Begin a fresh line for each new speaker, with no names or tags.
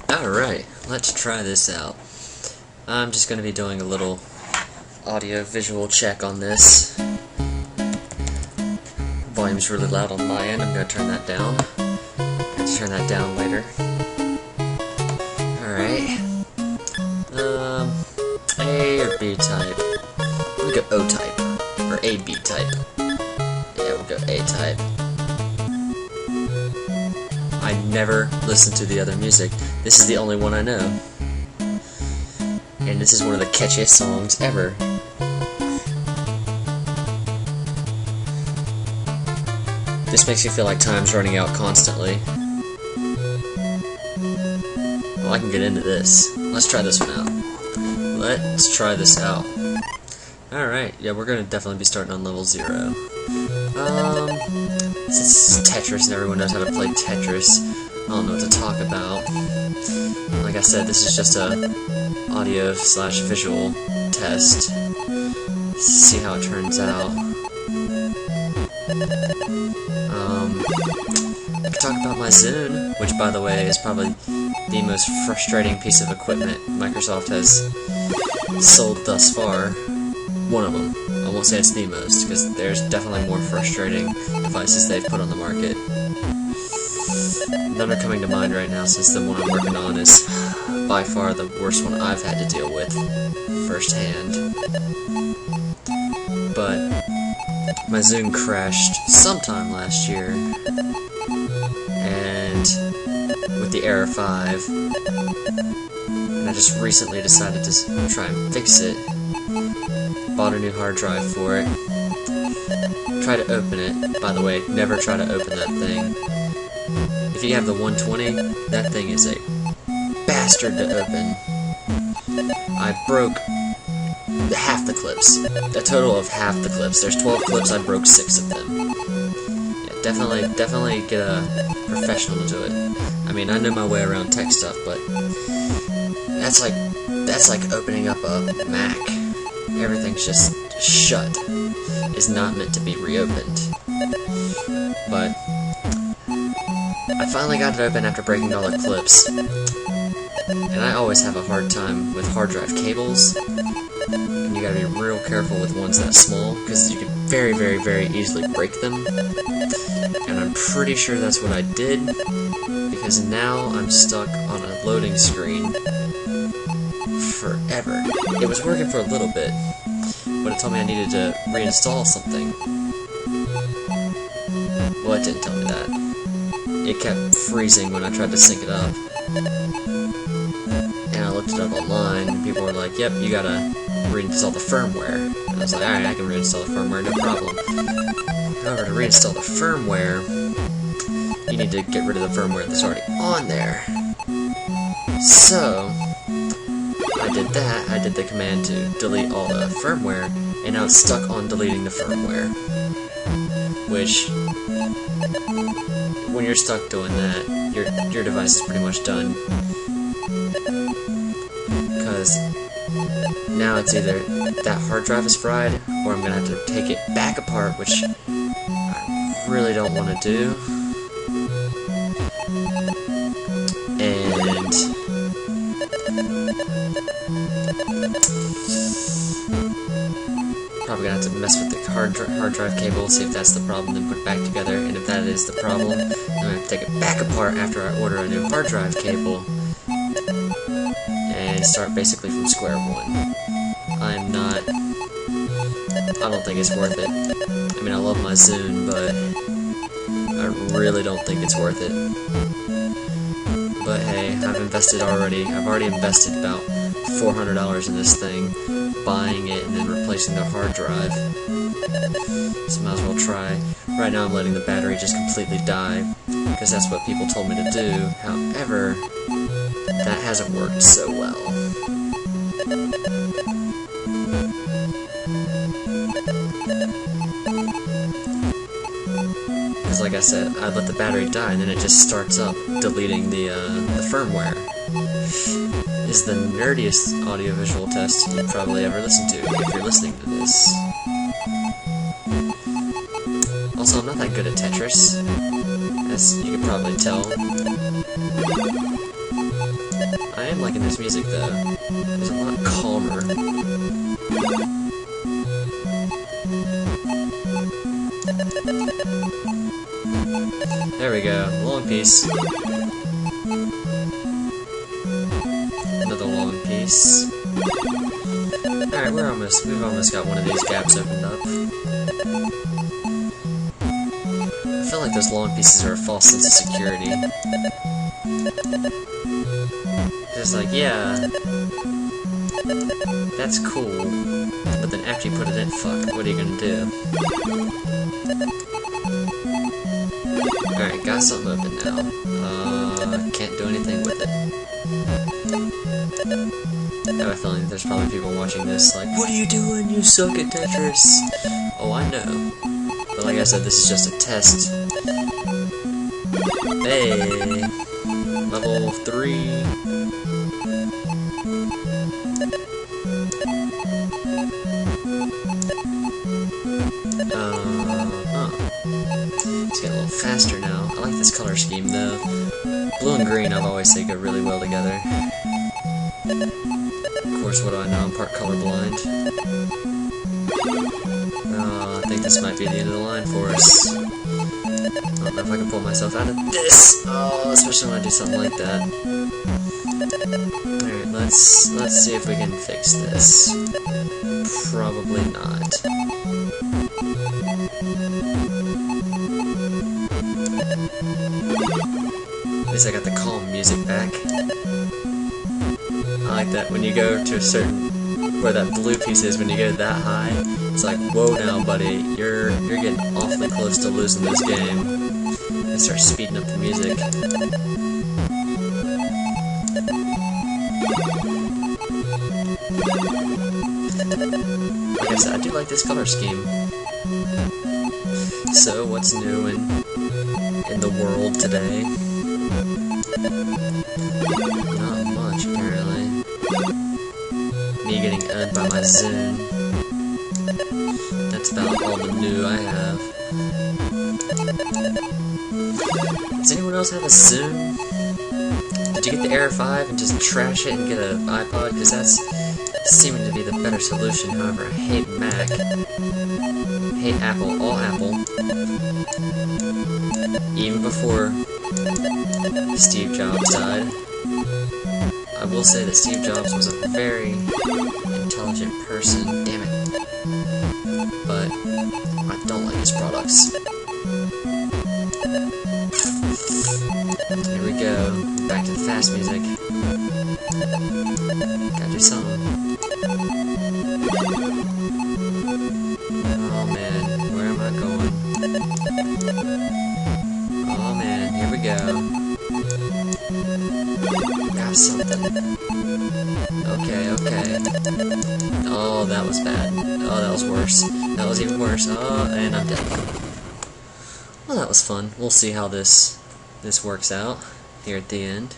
Alright, let's try this out. I'm just going to be doing a little audio-visual check on this. Volume's really loud on my end. I'm going to turn that down. Let's turn that down later. Alright. A or B type? We'll go O type. Or AB type. Yeah, we'll go A type. I never listen to the other music. This is the only one I know. And this is one of the catchiest songs ever. This makes me feel like time's running out constantly. Well, I can get into this. Let's try this one out. Let's try this out. Alright, yeah, we're gonna definitely be starting on level 0. Since it's Tetris and everyone knows how to play Tetris, I don't know what to talk about. Like I said, this is just a audio/visual test. See how it turns out. I could talk about my Zune, which by the way is probably the most frustrating piece of equipment Microsoft has sold thus far. One of them. I won't say it's the most, because there's definitely more frustrating devices they've put on the market. None are coming to mind right now, since the one I'm working on is by far the worst one I've had to deal with firsthand. But my Zune crashed sometime last year, and with the error 5, and I just recently decided to try and fix it. Bought a new hard drive for it. Try to open it. By the way, never try to open that thing. If you have the 120, that thing is a bastard to open. I broke half the clips. A total of half the clips. There's 12 clips, I broke 6 of them. Yeah, definitely get a professional to do it. I mean, I know my way around tech stuff, but that's like opening up a Mac. Everything's just shut. It's not meant to be reopened. But I finally got it open after breaking all the clips. And I always have a hard time with hard drive cables. And you gotta be real careful with ones that small, because you can very, very, very easily break them. And I'm pretty sure that's what I did, because now I'm stuck on a loading screen forever. It was working for a little bit, but it told me I needed to reinstall something. Well, it didn't tell me that. It kept freezing when I tried to sync it up. And I looked it up online, and people were like, yep, you gotta reinstall the firmware. And I was like, alright, I can reinstall the firmware, no problem. However, to reinstall the firmware, you need to get rid of the firmware that's already on there. So I did that. I did the command to delete all the firmware, and now it's stuck on deleting the firmware. Which, when you're stuck doing that, your device is pretty much done. Because now it's either that hard drive is fried, or I'm gonna have to take it back apart, which I really don't want to do. And probably gonna have to mess with the hard drive cable, see if that's the problem, then put it back together, and if that is the problem, then I'm gonna have to take it back apart after I order a new hard drive cable, and start basically from square one. I don't think it's worth it. I mean, I love my Zune, but I really don't think it's worth it. But hey, I've invested already. I've already invested about $400 in this thing, buying it and then replacing the hard drive. So might as well try. Right now I'm letting the battery just completely die, because that's what people told me to do. However, that hasn't worked so well. Because like I said, I let the battery die and then it just starts up, deleting the firmware. Is the nerdiest audiovisual test you've probably ever listened to, if you're listening to this. Also, I'm not that good at Tetris, as you can probably tell. am liking this music though. It's a lot calmer. There we go. Long piece. Another long piece. Alright, we've almost got one of these gaps opened up. I feel like those long pieces are a false sense of security. It's like, yeah, that's cool, but then after you put it in, fuck, what are you gonna do? Alright, got something open now. Can't do anything with it. I have a feeling there's probably people watching this like, what are you doing? You suck at Tetris! Oh, I know. But like I said, this is just a test. Hey! Level 3. It's getting a little faster now. I like this color scheme though. Blue and green I've always say go really well together. Of course, what do I know? I'm part colorblind. Oh, I think this might be the end of the line for us. I don't know if I can pull myself out of this! Oh, especially when I do something like that. Alright, let's see if we can fix this. Probably not. At least I got the calm music back. I like that when you go to a certain, where that blue piece is, when you go that high, it's like, whoa now buddy, you're getting awfully close to losing this game. And start speeding up the music. Like I said, I do like this color scheme. So, what's new in the world today? Not much, apparently. Me getting owned by my Zune. That's about all the new I have. Does anyone else have a Zune? Did you get the Air 5 and just trash it and get an iPod? Because that's seeming to be the better solution. However, I hate Mac. I hate Apple, all Apple. Even before Steve Jobs died. I will say that Steve Jobs was a very intelligent person, damn it. But I don't like his products. Here we go, back to the fast music. Gotta do something. Oh man, where am I going? Oh man, here we go. Got something. Okay. Oh, that was bad. Oh, that was worse. That was even worse. Oh, and I'm dead. Well, that was fun. We'll see how this works out here at the end.